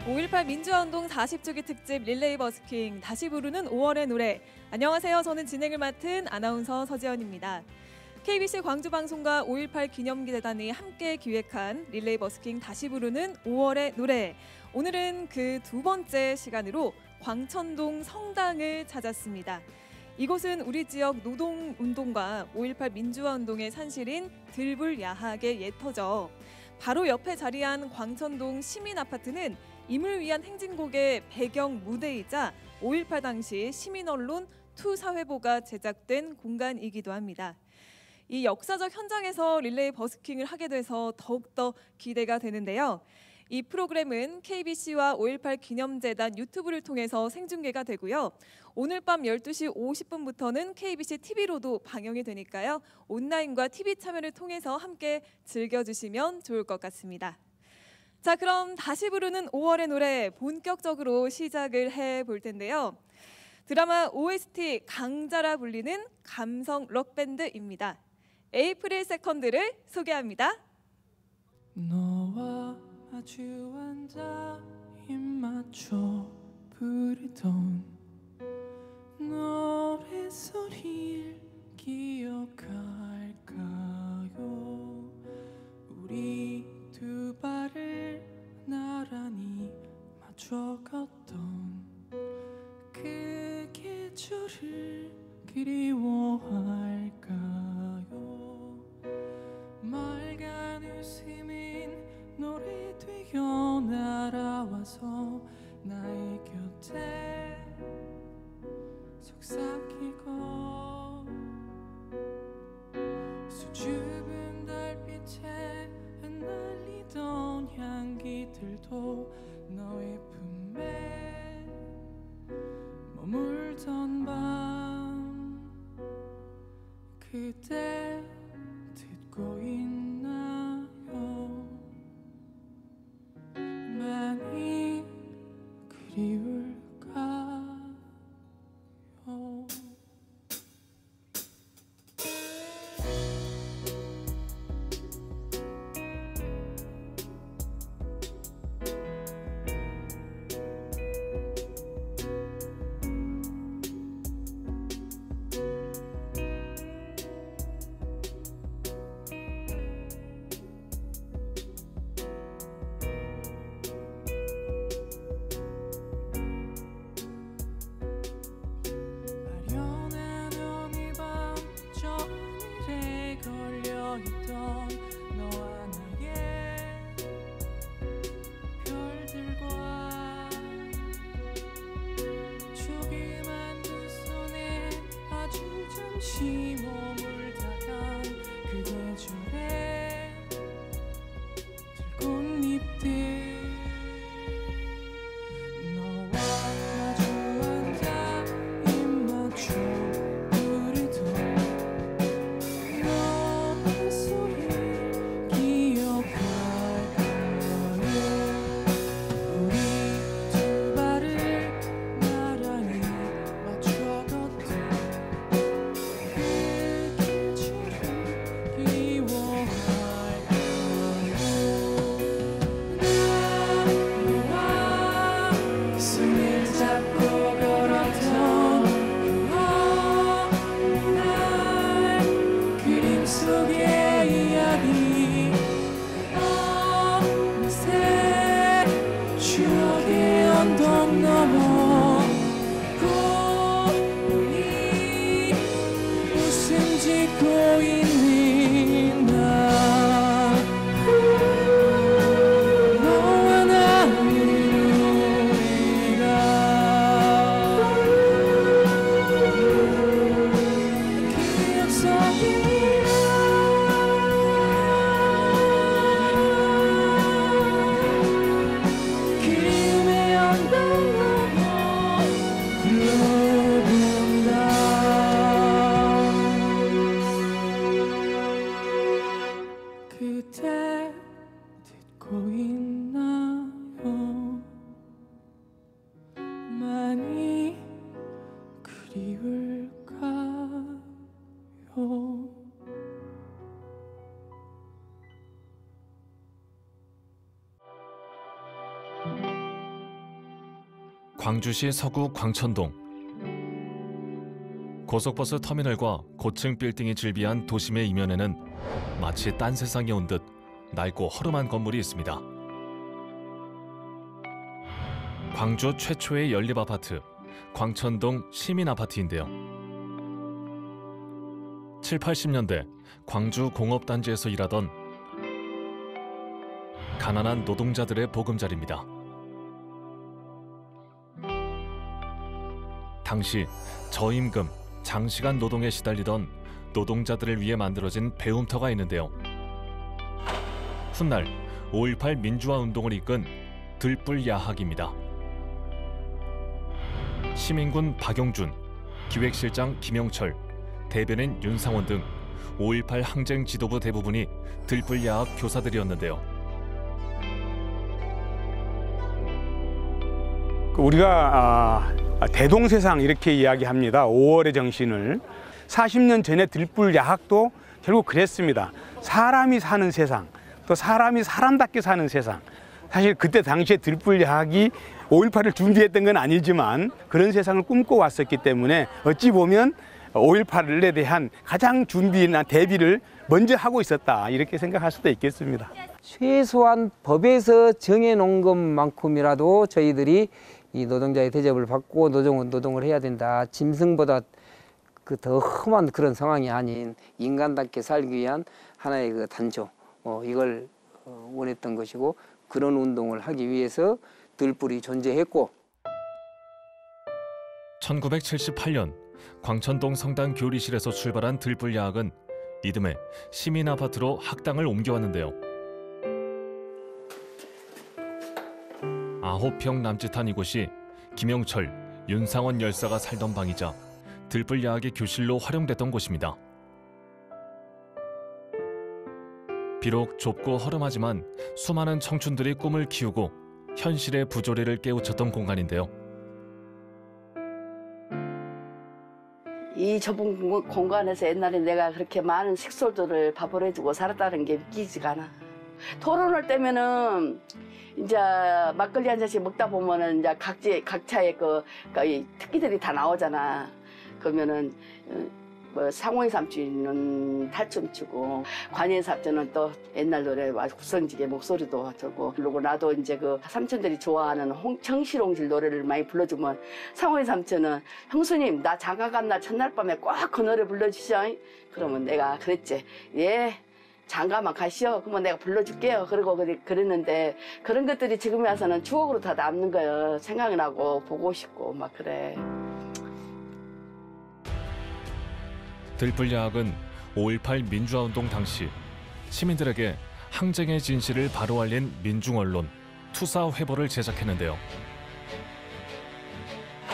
5.18 민주화운동 40주기 특집 릴레이 버스킹 다시 부르는 5월의 노래. 안녕하세요. 저는 진행을 맡은 아나운서 서지연입니다. KBC 광주방송과 5.18 기념기재단이 함께 기획한 릴레이 버스킹 다시 부르는 5월의 노래. 오늘은 그 두 번째 시간으로 광천동 성당을 찾았습니다. 이곳은 우리 지역 노동운동과 5.18 민주화운동의 산실인 들불야학의 옛터죠. 바로 옆에 자리한 광천동 시민아파트는 임을 위한 행진곡의 배경 무대이자 5.18 당시 시민언론 투사회보가 제작된 공간이기도 합니다. 이 역사적 현장에서 릴레이 버스킹을 하게 돼서 더욱더 기대가 되는데요. 이 프로그램은 KBC와 5.18 기념재단 유튜브를 통해서 생중계가 되고요. 오늘 밤 12시 50분부터는 KBC TV로도 방영이 되니까요. 온라인과 TV 참여를 통해서 함께 즐겨주시면 좋을 것 같습니다. 자, 그럼 다시 부르는 5월의 노래 본격적으로 시작을 해볼 텐데요. 드라마 OST 강자라 불리는 감성 록밴드입니다. 에이프릴 세컨드를 소개합니다. 너와 마주 앉아 입 맞춰 부르던 노래소리를 기억할까요? 우리 두 발을 나란히 맞춰 걷던 그 계절을 그리워할까요? 맑은 웃음은 노래 되어 날아와서 나의 곁에 속삭이고 수줍은 달빛에 흩날리던 향기들도 너의 품에 머물던 밤 그대 듣고 있나요? 많이 그리울까요? 머물다간 그 계절에 들꽃잎들 너와 마주 앉아 입 맞춰 부르던 노래소리 기억할까요? 우리 두 발을 나란히 맞춰 걷던 추억의 언덕 넘어 고이 웃음 짓고 있는 나 너와 나의 우리가 기억 속이라 그림의 언덕 넘어 불러본다 그대 듣고 있나요? 많이 그리울까요? 광주시 서구 광천동. 고속버스 터미널과 고층 빌딩이 즐비한 도심의 이면에는 마치 딴 세상에 온 듯 낡고 허름한 건물이 있습니다. 광주 최초의 연립아파트, 광천동 시민아파트인데요. 7, 80년대 광주 공업단지에서 일하던 가난한 노동자들의 보금자리입니다. 당시 저임금, 장시간 노동에 시달리던 노동자들을 위해 만들어진 배움터가 있는데요. 훗날 5.18 민주화 운동을 이끈 들불야학입니다. 시민군 박용준, 기획실장 김영철, 대변인 윤상원 등 5.18 항쟁 지도부 대부분이 들불야학 교사들이었는데요. 우리가 대동세상 이렇게 이야기합니다. 5월의 정신을. 40년 전에 들불야학도 결국 그랬습니다. 사람이 사는 세상, 또 사람이 사람답게 사는 세상. 사실 그때 당시에 들불야학이 5.18을 준비했던 건 아니지만 그런 세상을 꿈꿔왔었기 때문에 어찌 보면 5.18에 대한 가장 준비나 대비를 먼저 하고 있었다, 이렇게 생각할 수도 있겠습니다. 최소한 법에서 정해놓은 것만큼이라도 저희들이 이 노동자의 대접을 받고 노동을 해야 된다. 짐승보다 그 더 험한 그런 상황이 아닌 인간답게 살기 위한 하나의 그 단조, 이걸 원했던 것이고, 그런 운동을 하기 위해서 들불이 존재했고. 1978년 광천동 성당 교리실에서 출발한 들불야학은 이듬해 시민아파트로 학당을 옮겨왔는데요. 9평 남짓한 이곳이 김영철, 윤상원 열사가 살던 방이자 들불야학의 교실로 활용됐던 곳입니다. 비록 좁고 허름하지만 수많은 청춘들이 꿈을 키우고 현실의 부조리를 깨우쳤던 공간인데요. 이 좁은 공간에서 옛날에 내가 그렇게 많은 식솔들을 밥을 해주고 살았다는 게 믿기지가 않아. 토론을 때면은 이제 막걸리 한 잔씩 먹다 보면은 이제 각자의 이 특기들이 다 나오잖아. 그러면은 뭐 상호의 삼촌은 탈춤 추고, 관예의 삼촌은 또 옛날 노래 구성지게 목소리도 저고, 그리고 나도 이제 그 삼촌들이 좋아하는 청실홍실 노래를 많이 불러주면 상호의 삼촌은 형수님 나 장가간 날 첫날 밤에 꼭 그 노래 불러주시오. 그러면 내가 그랬지. 예. 장가만 가시오. 그러면 내가 불러줄게요. 그러고 그랬는데, 그런 것들이 지금 와서는 추억으로 다 남는 거예요. 생각이 나고 보고 싶고 막 그래. 들불야학은 5.18 민주화운동 당시 시민들에게 항쟁의 진실을 바로 알린 민중언론 투사회보를 제작했는데요.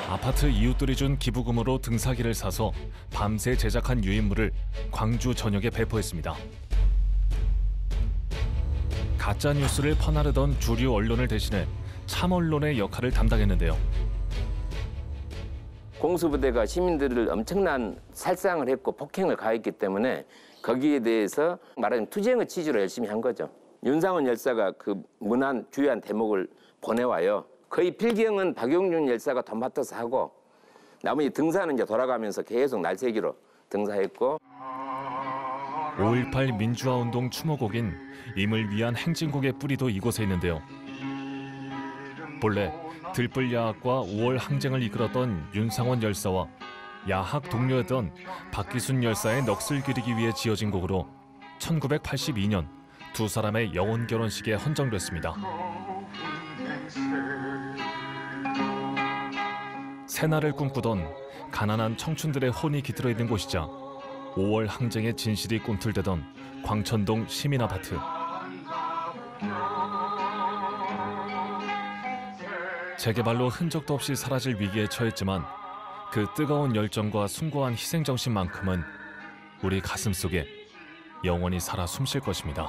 아파트 이웃들이 준 기부금으로 등사기를 사서 밤새 제작한 유인물을 광주 전역에 배포했습니다. 가짜 뉴스를 퍼나르던 주류 언론을 대신해 참언론의 역할을 담당했는데요. 공수부대가 시민들을 엄청난 살상을 했고 폭행을 가했기 때문에 거기에 대해서 말하자면 투쟁의 취지로 열심히 한 거죠. 윤상원 열사가 그 문안 주요한 대목을 보내와요. 거의 필경은 박용준 열사가 돈 받아서 하고, 나머지 등사는 이제 돌아가면서 계속 날새기로 등사했고. 5.18 민주화운동 추모곡인 임을 위한 행진곡의 뿌리도 이곳에 있는데요. 본래 들불야학과 5월 항쟁을 이끌었던 윤상원 열사와 야학 동료였던 박기순 열사의 넋을 기리기 위해 지어진 곡으로 1982년 두 사람의 영혼 결혼식에 헌정됐습니다. 새날을 꿈꾸던 가난한 청춘들의 혼이 깃들어 있는 곳이자 5월 항쟁의 진실이 꿈틀대던 광천동 시민아파트. 재개발로 흔적도 없이 사라질 위기에 처했지만 그 뜨거운 열정과 숭고한 희생정신만큼은 우리 가슴속에 영원히 살아 숨쉴 것입니다.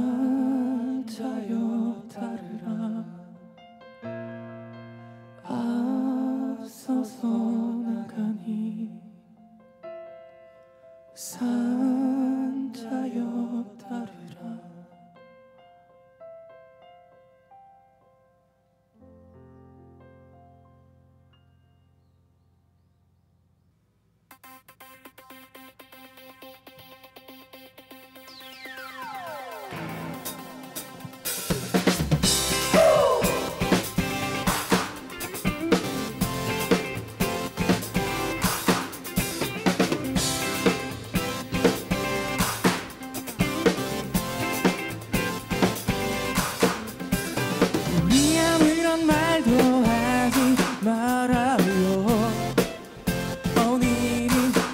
산자여 따르라 앞서서 나가니 산자여 따르라 우리 아무런 말도 하지 말아요 오늘은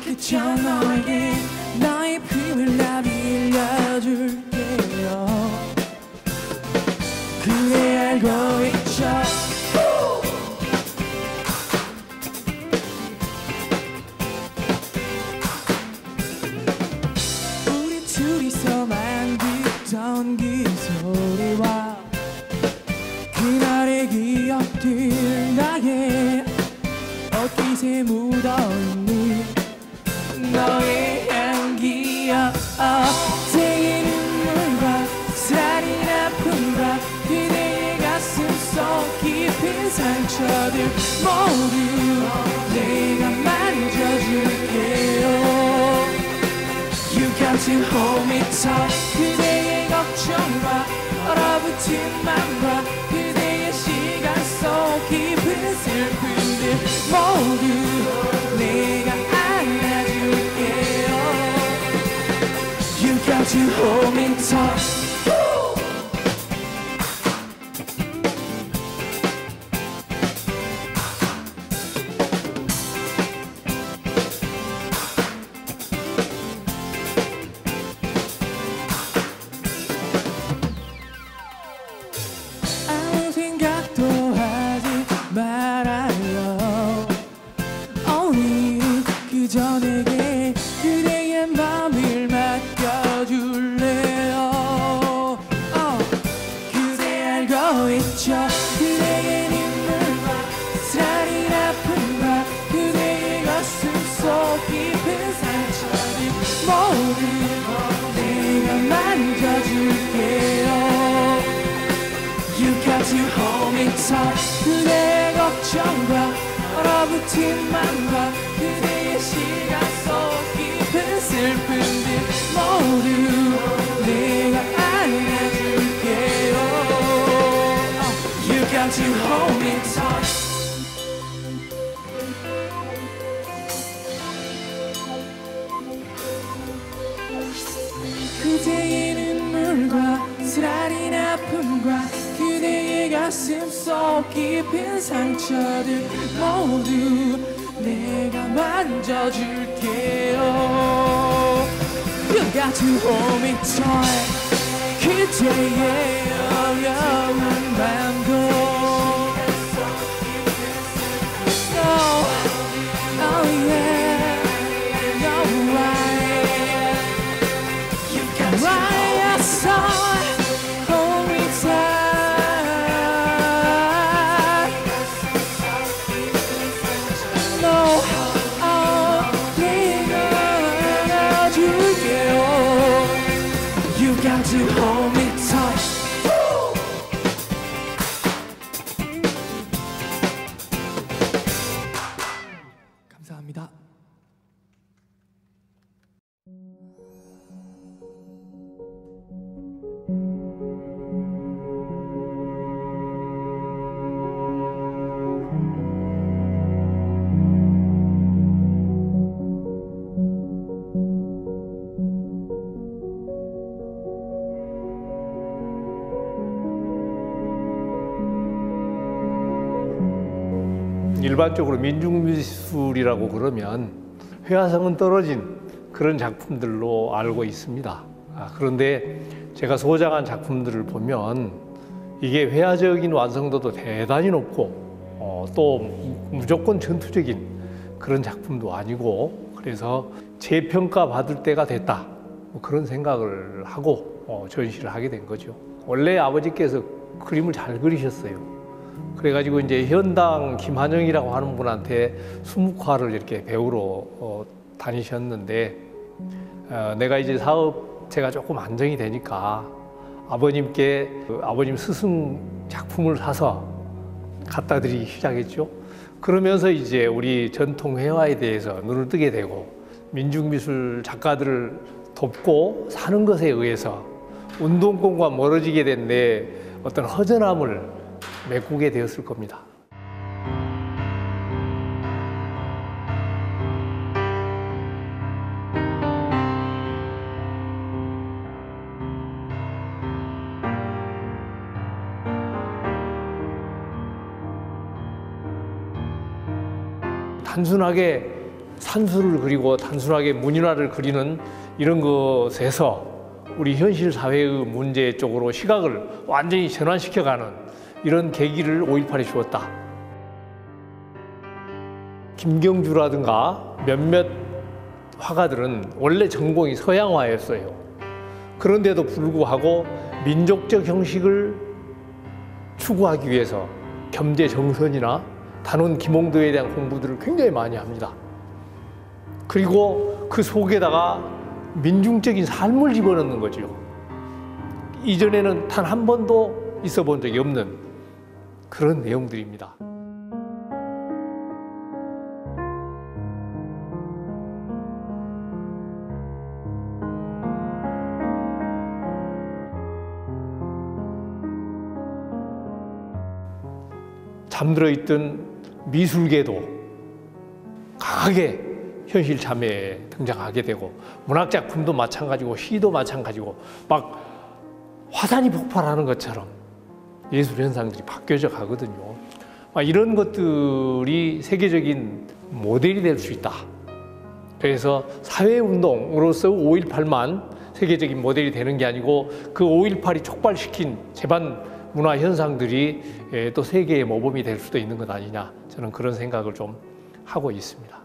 그저 너에게 너의 품을 나 빌려줄게요 그래 알고 있죠 우리 둘이서만 듣던 그 소리와 그날의 기억들 나의 옷깃에 묻어있는 너의 향기여 그대의 눈물과 살인 아픔과 그대의 가슴 속 깊은 상처들 모두 내가 만져줄게요 You got to hold me tight 그대의 걱정과 얼어붙은 맘과 그대의 시간 속 깊은 슬픔들 모두 내가 안아줄게요 You got to hold me tight 아무 생각도 하지 말아요 오늘은 그저 내게 그대의 맘을 맡겨줄래요 그대 알고 있죠 그대의 눈물과 살인 아픔과 그대의 가슴 속 깊은 상처들 모두 내가 만져줄게요 You got to hold me tight 그대의 걱정과 얼어붙은 맘과 그대의 시간 속 깊은 슬픔들 모두 내가 안아줄게요 You got to hold me tight 그대의 눈물과 쓰라린 아픔과 그대의 가슴 속 깊은 상처들 모두 내가 만져줄게요 You got to hold me tight 그대의 어려운 맘도 Oh yeah No way You got to hold me tight No 내가 안아줄게요 You got to hold me tight 감사합니다. 일반적으로 민중미술이라고 그러면 회화성은 떨어진 그런 작품들로 알고 있습니다. 그런데 제가 작품들을 보면 이게 회화적인 완성도도 대단히 높고 또 무조건 전투적인 그런 작품도 아니고, 그래서 재평가 받을 때가 됐다, 그런 생각을 하고 전시를 하게 된 거죠. 원래 아버지께서 그림을 잘 그리셨어요. 그래가지고 이제 현당 김한영이라고 하는 분한테 수묵화를 이렇게 배우러 다니셨는데 내가 이제 사업체가 조금 안정이 되니까 아버님께 아버님 스승 작품을 사서 갖다 드리기 시작했죠. 그러면서 이제 우리 전통 회화에 대해서 눈을 뜨게 되고 민중미술 작가들을 돕고 사는 것에 의해서 운동권과 멀어지게 된 내 어떤 허전함을 메꾸게 되었을 겁니다. 단순하게 산수를 그리고 단순하게 문인화를 그리는 이런 것에서 우리 현실 사회의 문제 쪽으로 시각을 완전히 전환시켜가는 이런 계기를 5.18이 주었다. 김경주라든가 몇몇 화가들은 원래 전공이 서양화였어요. 그런데도 불구하고 민족적 형식을 추구하기 위해서 겸재 정선이나 단원 김홍도에 대한 공부들을 굉장히 많이 합니다. 그리고 그 속에다가 민중적인 삶을 집어넣는 거죠. 이전에는 단 한 번도 있어 본 적이 없는 그런 내용들입니다. 잠들어 있던 미술계도 강하게 현실 참여에 등장하게 되고 문학작품도 마찬가지고 시도 마찬가지고 막 화산이 폭발하는 것처럼 예술 현상들이 바뀌어져 가거든요. 이런 것들이 세계적인 모델이 될 수 있다. 그래서 사회운동으로서 5.18만 세계적인 모델이 되는 게 아니고 그 5.18이 촉발시킨 제반 문화 현상들이 또 세계의 모범이 될 수도 있는 것 아니냐, 저는 그런 생각을 좀 하고 있습니다.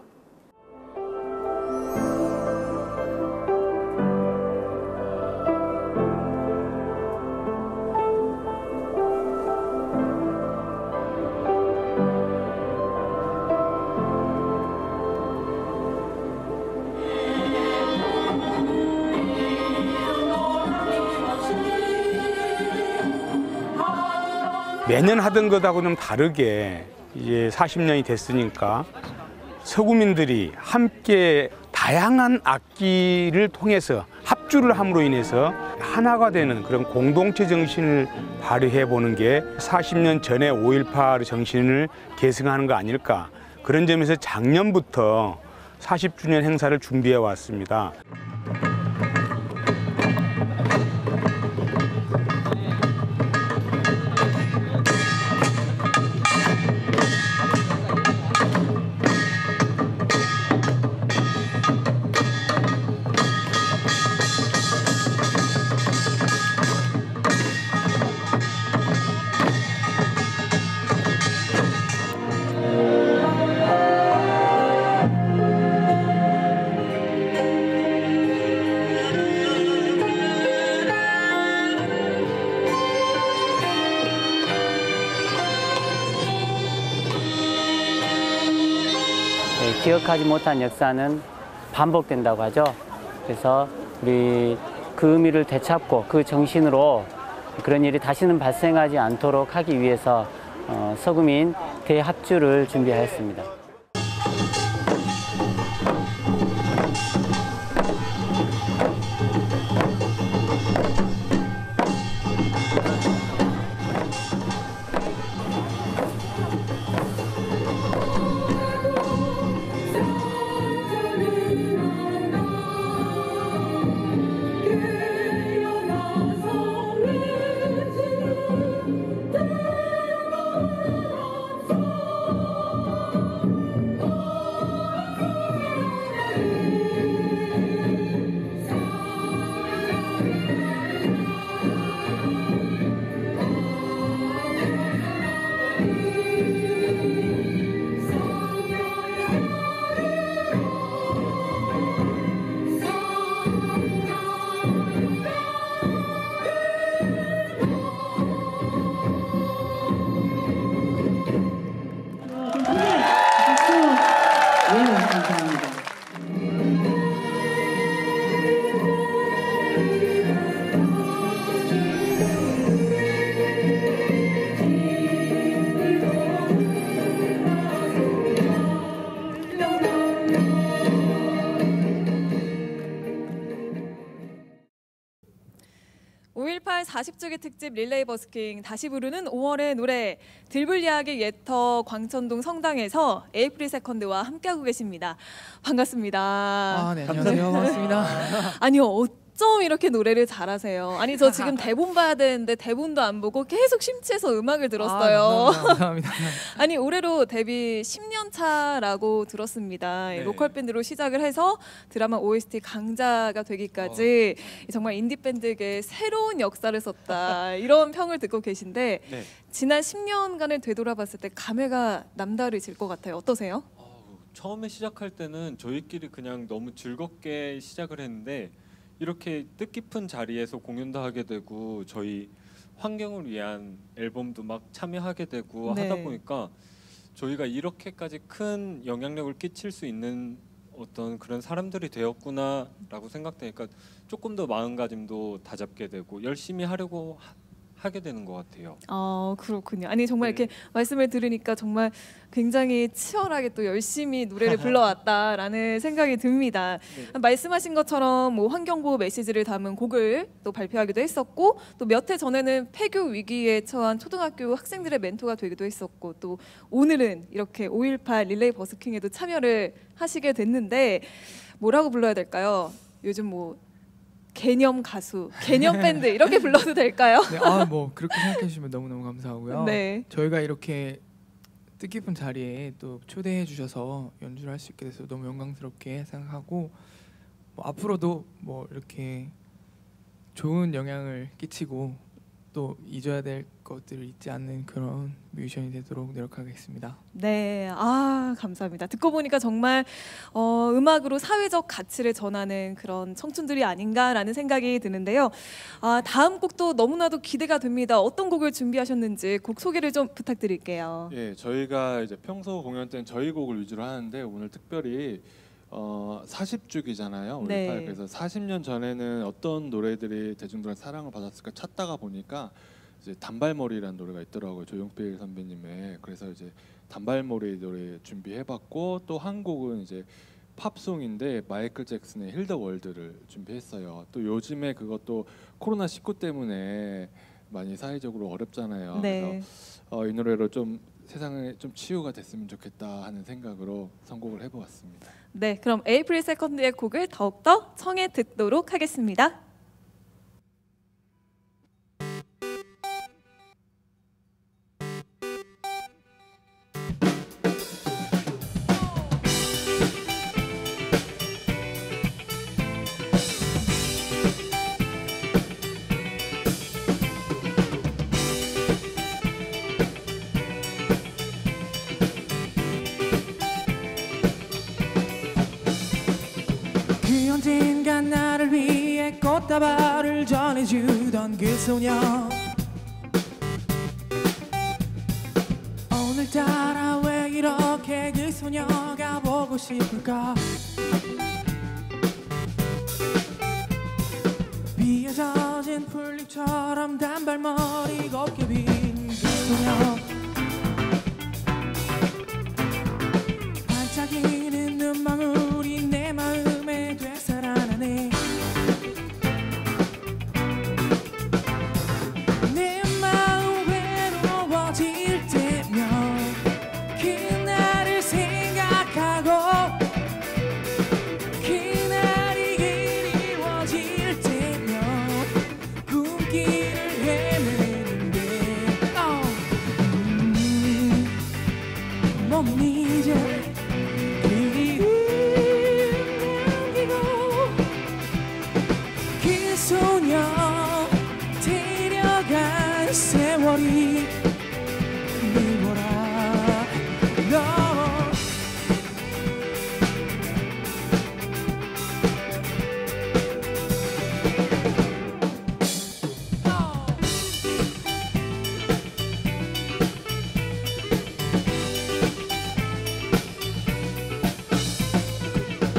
매년 하던 것하고 좀 다르게 이제 40년이 됐으니까 서구민들이 함께 다양한 악기를 통해서 합주를 함으로 인해서 하나가 되는 그런 공동체 정신을 발휘해 보는 게 40년 전에 5.18 정신을 계승하는 거 아닐까. 그런 점에서 작년부터 40주년 행사를 준비해 왔습니다. 기억하지 못한 역사는 반복된다고 하죠. 그래서 우리 그 의미를 되찾고 그 정신으로 그런 일이 다시는 발생하지 않도록 하기 위해서 서구민 대합주를 준비하였습니다. 5.18 40주기 특집 릴레이 버스킹 다시 부르는 5월의 노래 들불야학의 예터 광천동 성당에서 에이프릴 세컨드와 함께하고 계십니다. 반갑습니다. 네, 안녕하세요. 반갑습니다. 아니요, 어쩜 이렇게 노래를 잘하세요? 아니 저 지금 대본 봐야 되는데 대본도 안 보고 계속 심취해서 음악을 들었어요. 감사합니다. 아니 올해로 데뷔 10년 차라고 들었습니다. 네. 로컬 밴드로 시작을 해서 드라마 OST 강자가 되기까지 정말 인디 밴드에게 새로운 역사를 썼다 이런 평을 듣고 계신데 네. 지난 10년간을 되돌아봤을 때 감회가 남다르실 것 같아요. 어떠세요? 처음에 시작할 때는 저희끼리 그냥 너무 즐겁게 시작을 했는데 이렇게 뜻깊은 자리에서 공연도 하게 되고 저희 환경을 위한 앨범도 막 참여하게 되고 네. 하다 보니까 저희가 이렇게까지 큰 영향력을 끼칠 수 있는 어떤 그런 사람들이 되었구나라고 생각되니까 조금 더 마음가짐도 다잡게 되고 열심히 하려고 하게 되는 것 같아요. 그렇군요. 아니 정말 네. 이렇게 말씀을 들으니까 정말 굉장히 치열하게 또 열심히 노래를 불러왔다라는 생각이 듭니다. 네. 말씀하신 것처럼 뭐 환경보호 메시지를 담은 곡을 또 발표하기도 했었고 또 몇 해 전에는 폐교 위기에 처한 초등학교 학생들의 멘토가 되기도 했었고 또 오늘은 이렇게 5.18 릴레이 버스킹에도 참여를 하시게 됐는데 뭐라고 불러야 될까요? 요즘 뭐 개념 가수, 개념 밴드 이렇게 불러도 될까요? 네, 뭐 그렇게 생각해 주시면 너무너무 감사하고요. 네. 저희가 이렇게 뜻깊은 자리에 또 초대해 주셔서 연주를 할 수 있게 돼서 너무 영광스럽게 생각하고 뭐 앞으로도 뭐 이렇게 좋은 영향을 끼치고 또 잊어야 될 것들을 잊지 않는 그런 뮤지션이 되도록 노력하겠습니다. 네, 감사합니다. 듣고 보니까 정말 음악으로 사회적 가치를 전하는 그런 청춘들이 아닌가라는 생각이 드는데요. 다음 곡도 너무나도 기대가 됩니다. 어떤 곡을 준비하셨는지 곡 소개를 좀 부탁드릴게요. 예, 저희가 이제 평소 공연 때는 저희 곡을 위주로 하는데 오늘 특별히 40주기잖아요. 5.18. 네. 그래서 40년 전에는 어떤 노래들이 대중들한테 사랑을 받았을까 찾다가 보니까 이제 단발머리라는 노래가 있더라고요. 조용필 선배님의. 그래서 이제 단발머리 노래 준비해봤고 또 한 곡은 이제 팝송인데 마이클 잭슨의 힐 더 월드를 준비했어요. 또 요즘에 그것도 코로나19 때문에 많이 사회적으로 어렵잖아요. 네. 그래서 이 노래로 좀 세상에 좀 치유가 됐으면 좋겠다 하는 생각으로 선곡을 해보았습니다. 네, 그럼 에이프릴 세컨드의 곡을 더욱더 청해 듣도록 하겠습니다. 그 언젠가 나를 위해 꽃다발을 전해주던 그 소녀 오늘따라 왜 이렇게 그 소녀가 보고 싶을까 비에 젖은 풀잎처럼 단발머리 곱게 빈 그 소녀 반짝이는 눈망울이 내 마음에 되살아나네 내 마음 외로워질 때면 그날을 생각하고 그날이 그리워질 때면 꿈길을 헤매는데 몸은 이제 그 소녀 데려간 세월이 미워라 너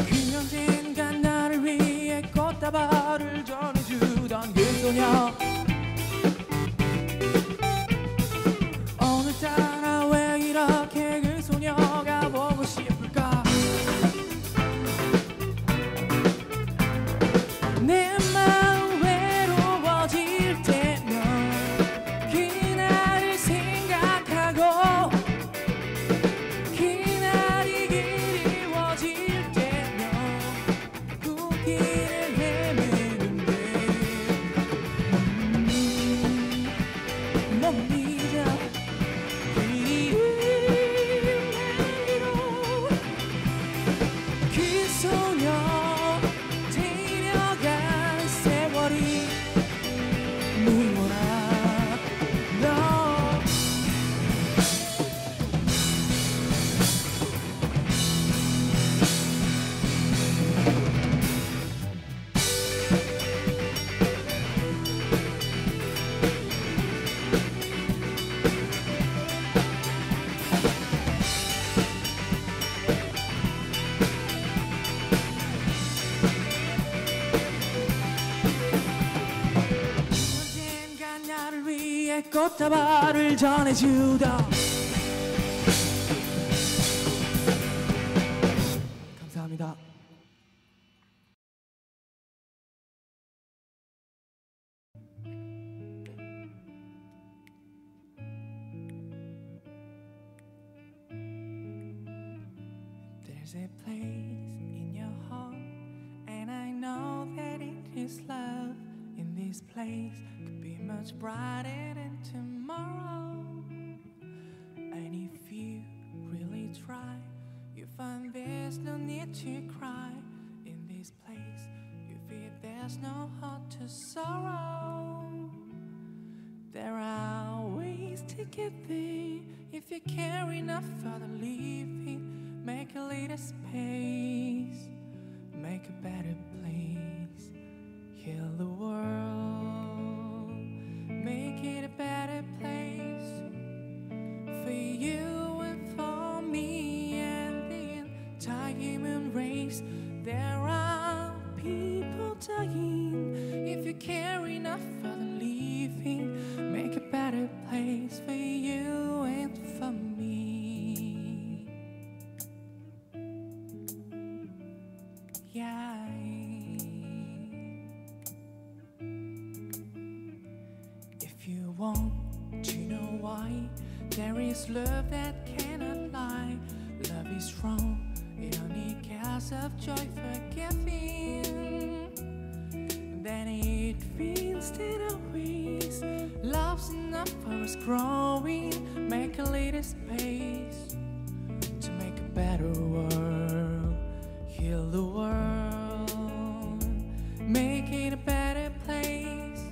그 언젠가 나를 위해 꽃다발을 전해주던 그 소녀 위에 꽃다발을 전해주던 감사합니다. There's a place in your heart, and I know that it is love. In this place could be much brighter than tomorrow. And if you really try, you find there's no need to cry. In this place, you feel there's no heart to sorrow. There are ways to get there if you care enough for the living. Make a little space, make a better place, heal the world, make it a better place for you and for me and the entire human race. There are people dying. If you care enough for the living, make a better place for you and for me. Yeah. If you want to know why, there is love that cannot lie. Love is strong, it only cares of joy forgiving. Then it feels that always love's enough for us growing. Make a little space to make a better world. Heal the world, make it a better place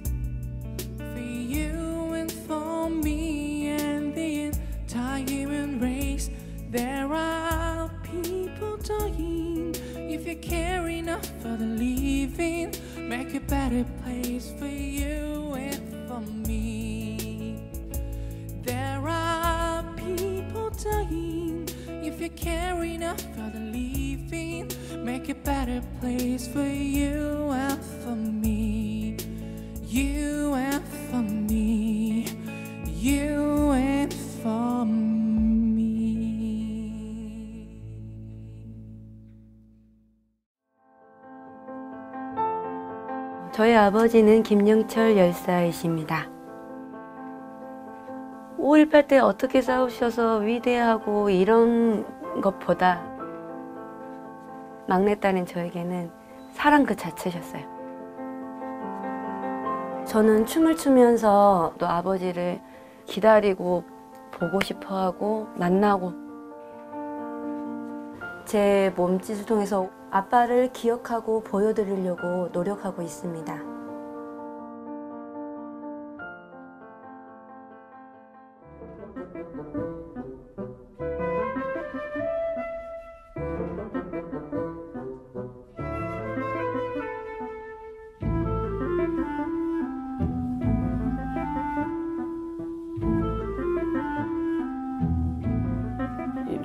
for you and for me and the entire human race. There are people dying. If you care enough for the living, make a better place for you and for me. There are people dying. If you care enough for the living, make a better place for you and for me. You and for me. You and for me. 저희 아버지는 김영철 열사이십니다. 5.18 때 어떻게 싸우셔서 위대하고 이런 것보다 막내딸인 저에게는 사랑 그 자체셨어요. 저는 춤을 추면서 또 아버지를 기다리고 보고 싶어하고 만나고 제 몸짓을 통해서 아빠를 기억하고 보여드리려고 노력하고 있습니다.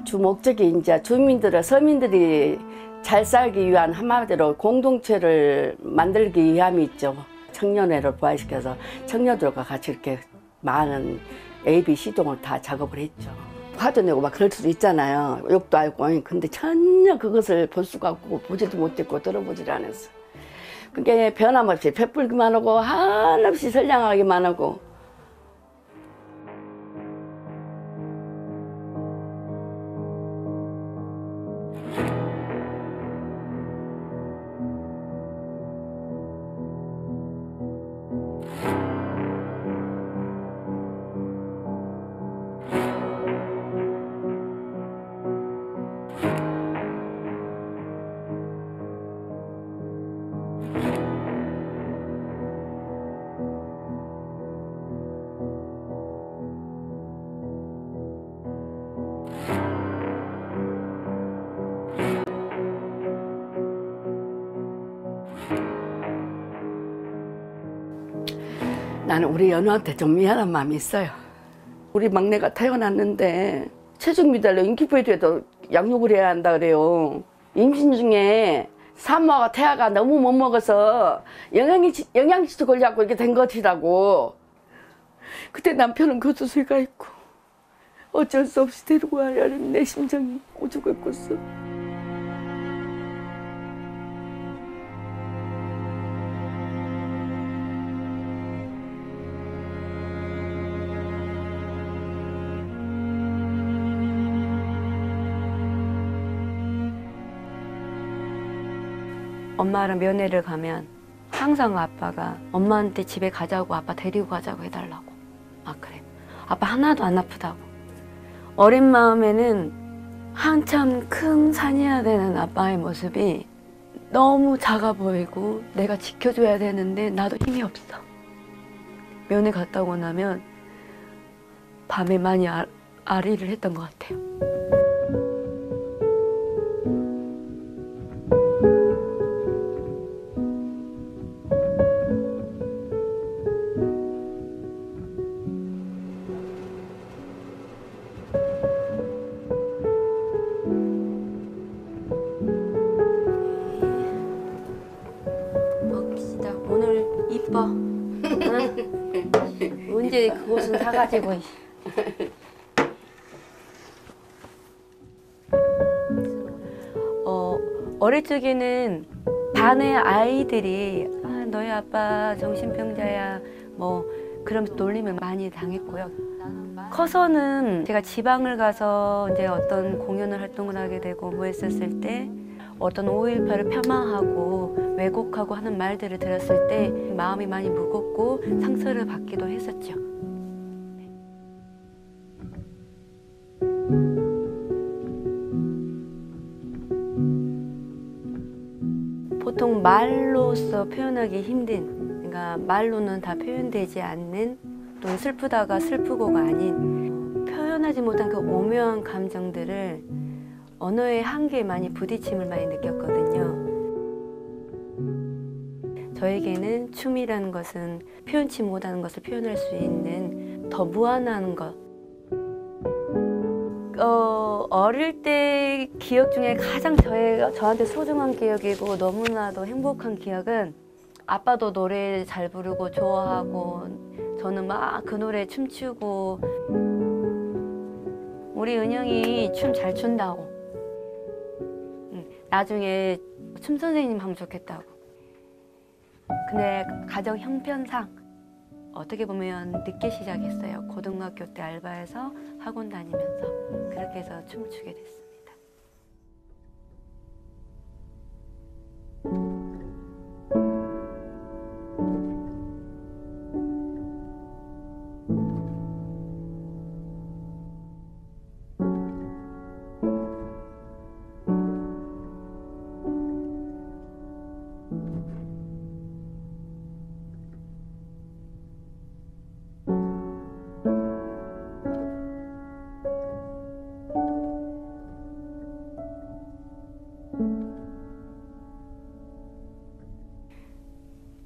주 목적이 이제 서민들이 잘 살기 위한 한마디로 공동체를 만들기 위함이 있죠. 청년회를 부활시켜서 청년들과 같이 이렇게 많은 ABC 동을 다 작업을 했죠. 화도 내고 막 그럴 수도 있잖아요. 욕도 하고. 근데 전혀 그것을 볼 수가 없고 보지도 못했고 들어보지를 않았어. 그게 변함없이 베풀기만 하고 한없이 선량하기만 하고. 나는 우리 연우한테 좀 미안한 마음이 있어요. 우리 막내가 태어났는데 체중 미달로 인큐베이터에도 양육을 해야 한다 그래요. 임신 중에 산모가 태아가 너무 못 먹어서 영양실조 걸려갖고 이렇게 된 것이라고. 그때 남편은 교도소에 가 있고 어쩔 수 없이 데리고 가려는 내 심정이 오죽했겠어. 엄마랑 면회를 가면 항상 아빠가 엄마한테 집에 가자고 아빠 데리고 가자고 해달라고 막 그래. 아빠 하나도 안 아프다고. 어린 마음에는 한참 큰 산이어야 되는 아빠의 모습이 너무 작아 보이고 내가 지켜줘야 되는데 나도 힘이 없어. 면회 갔다 오고 나면 밤에 많이 아리를 했던 것 같아요. 오늘 이뻐. 언제 그곳은 사가지고. 어릴 적에는 반의 아이들이 너희 아빠 정신병자야 뭐 그런 놀림을 많이 당했고요. 커서는 제가 지방을 가서 이제 어떤 공연을 활동을 하게 되고 뭐 했었을 때 어떤 5.18을 폄하하고 왜곡하고 하는 말들을 들었을 때 마음이 많이 무겁고 상처를 받기도 했었죠. 보통 말로써 표현하기 힘든, 그러니까 말로는 다 표현되지 않는 또는 슬프다가 슬프고가 아닌 표현하지 못한 그 오묘한 감정들을 언어의 한계에 많이 부딪힘을 많이 느꼈거든요. 저에게는 춤이라는 것은 표현치 못하는 것을 표현할 수 있는 더 무한한 것. 어릴 때 기억 중에 가장 저한테 소중한 기억이고 너무나도 행복한 기억은 아빠도 노래 잘 부르고 좋아하고 저는 막 그 노래 춤추고 우리 은영이 춤 잘 춘다고 나중에 춤 선생님 하면 좋겠다고. 근데 가정 형편상 어떻게 보면 늦게 시작했어요. 고등학교 때 알바해서 학원 다니면서 그렇게 해서 춤을 추게 됐습니다.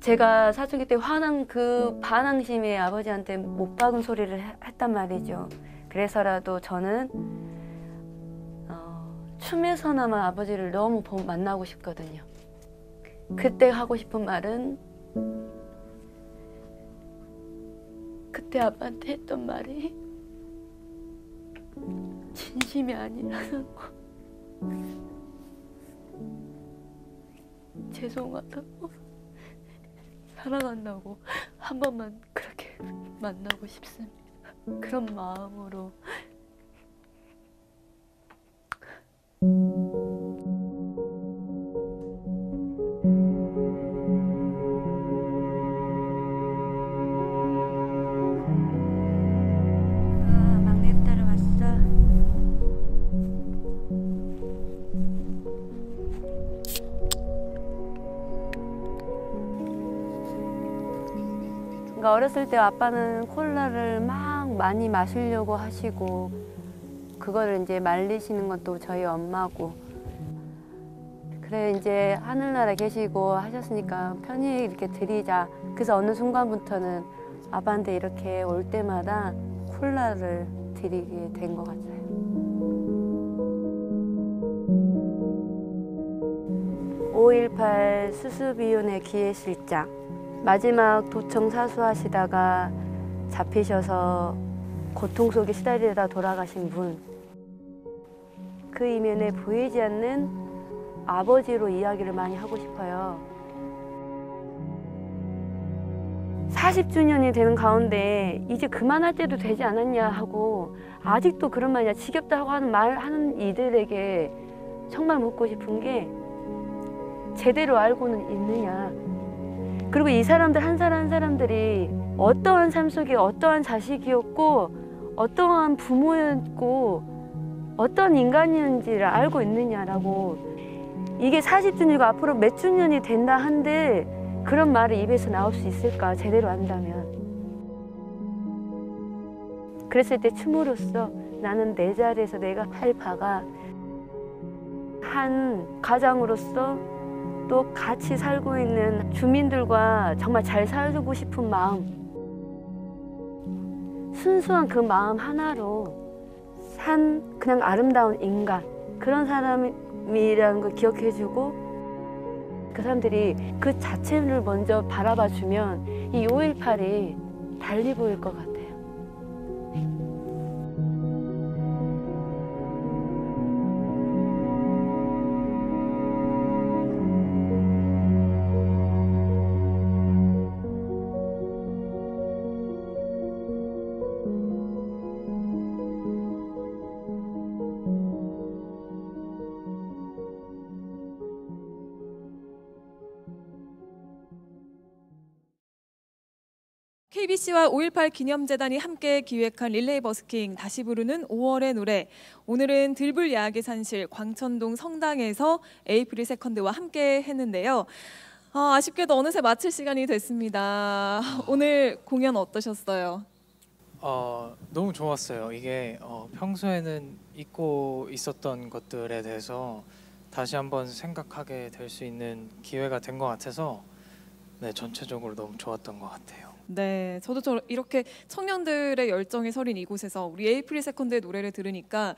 제가 사춘기 때 화난 그 반항심에 아버지한테 못 박은 소리를 했단 말이죠. 그래서라도 저는 춤에서나마 아버지를 너무 만나고 싶거든요. 그때 하고 싶은 말은 그때 아빠한테 했던 말이 진심이 아니라는 거. 죄송하다고. 사랑한다고 한 번만 그렇게 만나고 싶습니다. 그런 마음으로 막내딸 왔어. 그러니까 어렸을 때 아빠는 콜라를 막 많이 마시려고 하시고 그거를 이제 말리시는 것도 저희 엄마고 그래 이제 하늘나라에 계시고 하셨으니까 편히 이렇게 드리자. 그래서 어느 순간부터는 아빠한테 이렇게 올 때마다 콜라를 드리게 된 것 같아요. (5.18) 수습위원회 기획실장 마지막 도청 사수하시다가 잡히셔서 고통 속에 시달리다 돌아가신 분, 그 이면에 보이지 않는 아버지로 이야기를 많이 하고 싶어요. 40주년이 되는 가운데 이제 그만할 때도 되지 않았냐 하고 아직도 그런 말이야 지겹다고 하는 이들에게 정말 묻고 싶은 게 제대로 알고는 있느냐. 그리고 이 사람들 한 사람 한 사람들이 어떠한 삶 속에 어떠한 자식이었고 어떠한 부모였고 어떤 인간이었는지를 알고 있느냐라고. 이게 40주년이고 앞으로 몇 주년이 된다 한들 그런 말이 입에서 나올 수 있을까, 제대로 안다면. 그랬을 때 춤으로써 나는 내 자리에서 내가 할 바가 한 가장으로서 또 같이 살고 있는 주민들과 정말 잘 살고 싶은 마음, 순수한 그 마음 하나로 산 그냥 아름다운 인간, 그런 사람이라는 걸 기억해주고 그 사람들이 그 자체를 먼저 바라봐주면 이 5.18이 달리 보일 것 같아요. KBC와 5.18 기념재단이 함께 기획한 릴레이 버스킹 다시 부르는 5월의 노래. 오늘은 들불 야학의 산실 광천동 성당에서 에이프릴 세컨드와 함께 했는데요. 아쉽게도 어느새 마칠 시간이 됐습니다. 오늘 공연 어떠셨어요? 너무 좋았어요. 이게 평소에는 잊고 있었던 것들에 대해서 다시 한번 생각하게 될 수 있는 기회가 된 것 같아서 네, 전체적으로 너무 좋았던 것 같아요. 네, 저도 이렇게 청년들의 열정이 서린 이곳에서 우리 에이프릴 세컨드의 노래를 들으니까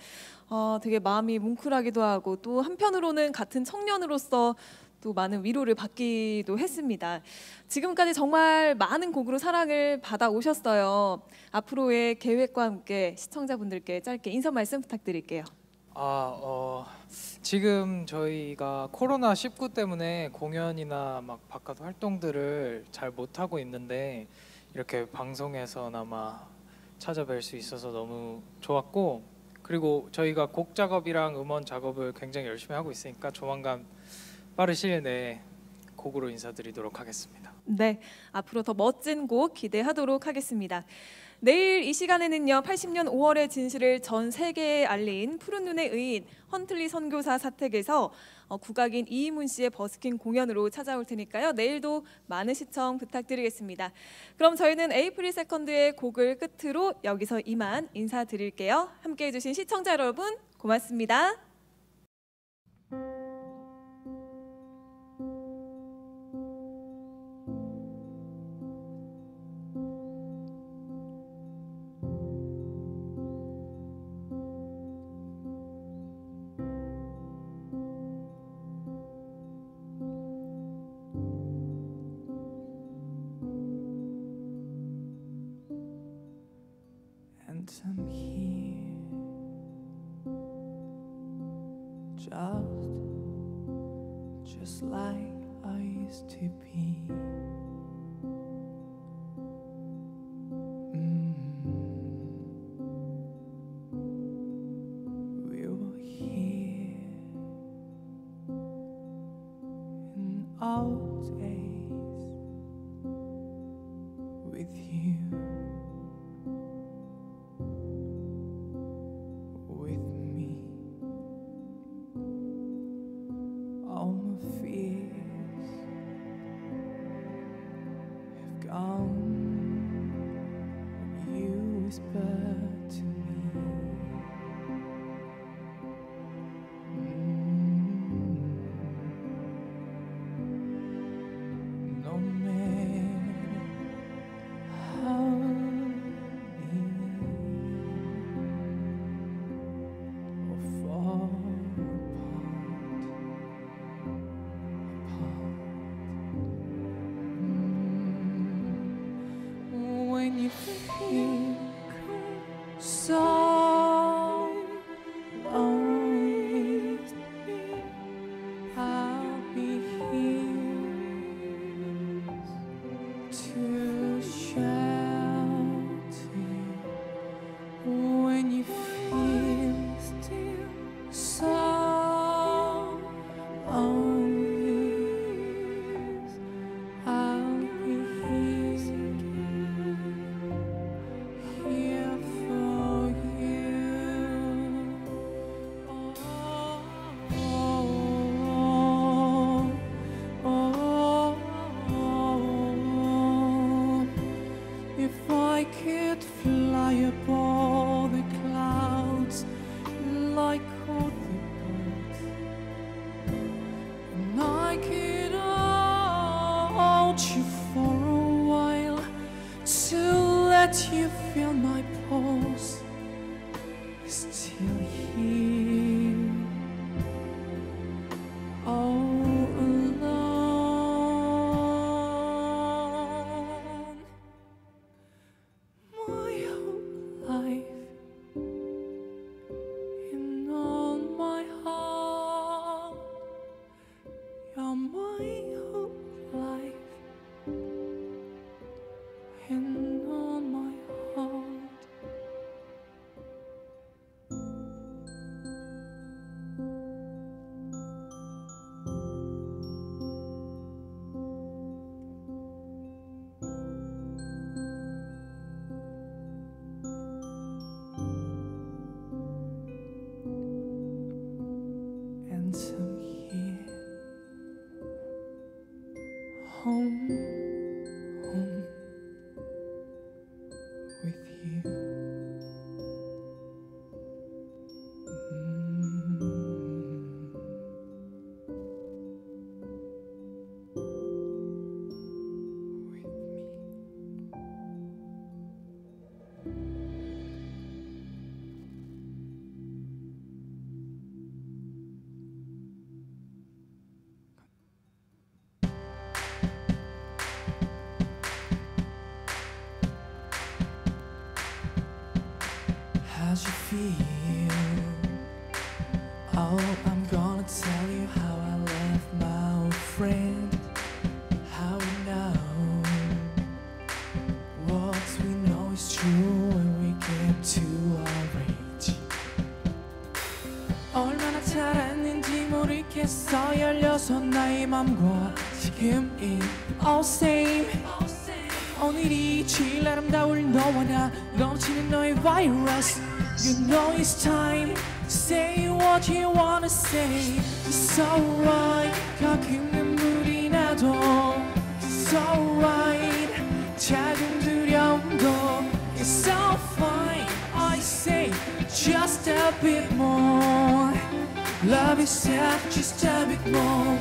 되게 마음이 뭉클하기도 하고 또 한편으로는 같은 청년으로서 또 많은 위로를 받기도 했습니다. 지금까지 정말 많은 곡으로 사랑을 받아오셨어요. 앞으로의 계획과 함께 시청자분들께 짧게 인사 말씀 부탁드릴게요. 지금 저희가 코로나19 때문에 공연이나 막 바깥 활동들을 잘 못하고 있는데 이렇게 방송에서나마 찾아뵐 수 있어서 너무 좋았고, 그리고 저희가 곡 작업이랑 음원 작업을 굉장히 열심히 하고 있으니까 조만간 빠른 시일 내에 곡으로 인사드리도록 하겠습니다. 네, 앞으로 더 멋진 곡 기대하도록 하겠습니다. 내일 이 시간에는요, 80년 5월의 진실을 전 세계에 알린 푸른 눈의 의인 헌틀리 선교사 사택에서 국악인 이희문 씨의 버스킹 공연으로 찾아올 테니까요. 내일도 많은 시청 부탁드리겠습니다. 그럼 저희는 에이프릴 세컨드의 곡을 끝으로 여기서 이만 인사드릴게요. 함께해 주신 시청자 여러분 고맙습니다. I'm here just like I used to be. We were here in old days with you. All my fears have gone when you whisper to me. No matter how near or far when you think How'd you feel? Oh, I'm gonna tell you how I left my old friend. How we know what we know is true when we get to our age. 얼마나 잘했는지 모르겠어. 16 나의 맘과 지금인 all same. 오늘이 제일 아름다울 너와 나 넘치는 너의 바이러스. You know it's time to say what you wanna say. It's alright. 가끔 눈물이 나도 It's alright. 작은 두려움도 It's so fine. I say just a bit more. Love yourself just a bit more.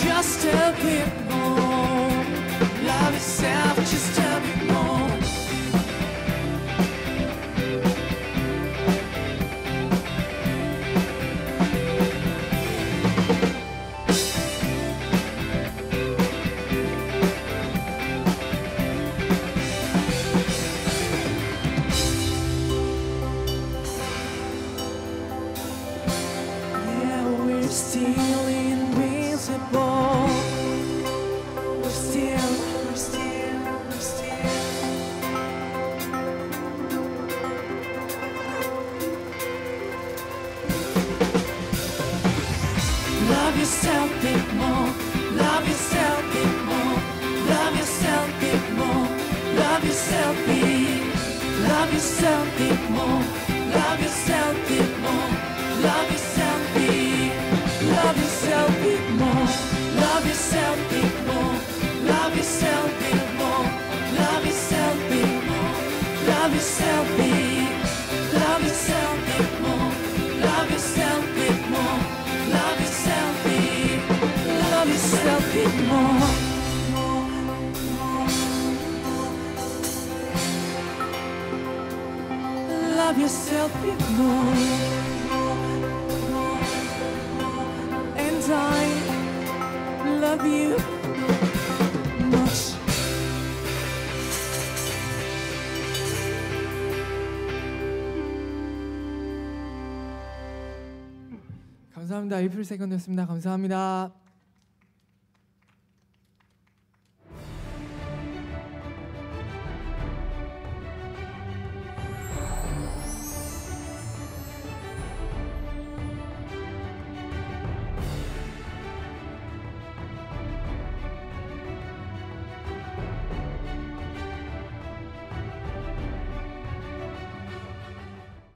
Just a bit more. Love yourself just a bit more. Yeah, we're still invincible. We're still Love yourself bit more. Love yourself bit more. Love yourself bit. Love yourself bit more. Love yourself bit more. Love yourself bit more. Love yourself bit more. Love yourself bit. Love yourself bit more. Love yourself bit more. Love yourself bit. Love yourself bit more. Love yourself bit more. And I love you much. 감사합니다. 에이프릴 세컨드였습니다. 감사합니다.